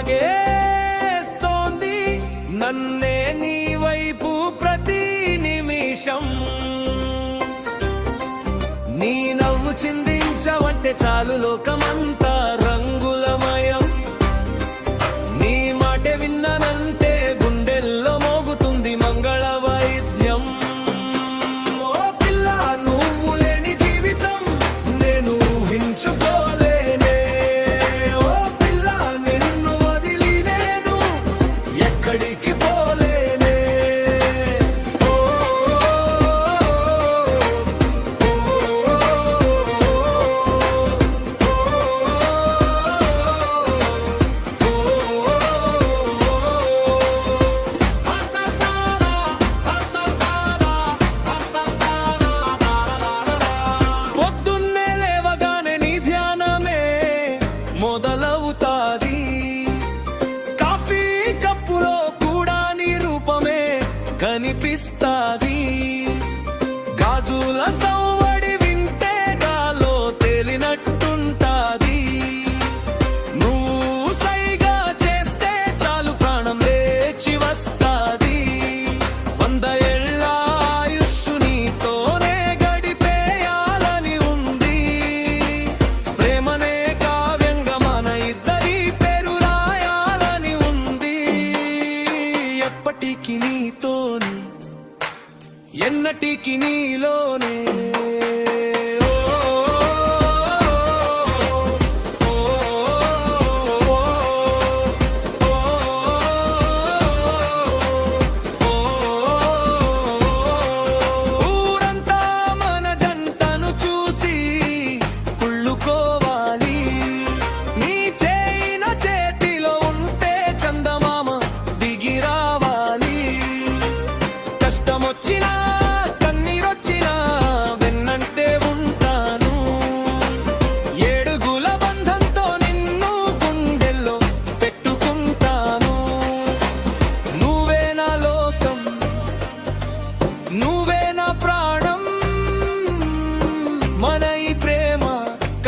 లాగేస్తోంది నన్నే నీ వైపు ప్రతి నిమిషం. నీ నవ్వు చిందించవంటే చాలు లోకమంతా రంగులమయం. నీ మాట విన్నానంటే గుండెల్లో మోగుతుంది మంగళ వాయిద్యం. ఓ పిల్ల నువ్వు లేని జీవితం నేను ఊహించుకోలేనే. ఓ పిల్ల నిన్ను వదిలి నేను ఎక్కడికి పోలేనే. ఓ పొద్దున్నే లేవగానే నీ ధ్యానమే మొదలవుతాది. కాఫీ కప్పులో కూడా నీ రూపమే కనిపిస్తాది. గాజుల సవ్వడి వింటే గాలో తేలినట్టుంటాది. నువ్వు సైగా చేస్తే చాలు ప్రాణం లేచి వస్తాది. 100 ఏళ్ల ఆయుష్షు నీతోనే గడిపేయాలని ఉంది. ప్రేమనే కావ్యంగా మన ఇద్దరి పేరు రాయాలని ఉంది. ఎప్పటికీ నీతోనే ఎన్నటికి నీలోనే. ఊరంతా మన జంటను చూసి కుళ్ళుకోవాలి. నీ చేయిన చేతిలో ఉంటే చందమామ దిగి రావాలి. కష్టమొచ్చినా కన్నీరొచ్చినా వెన్నంటే ఉంటాను. ఏడుగుల బంధంతో నిన్ను గుండెల్లో పెట్టుకుంటాను. నువ్వే నా లోకం నువ్వే నా ప్రాణం. మన ఈ ప్రేమ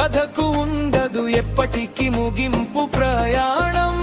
కథకు ఉండదు ఎప్పటికీ ముగింపు ప్రయాణం.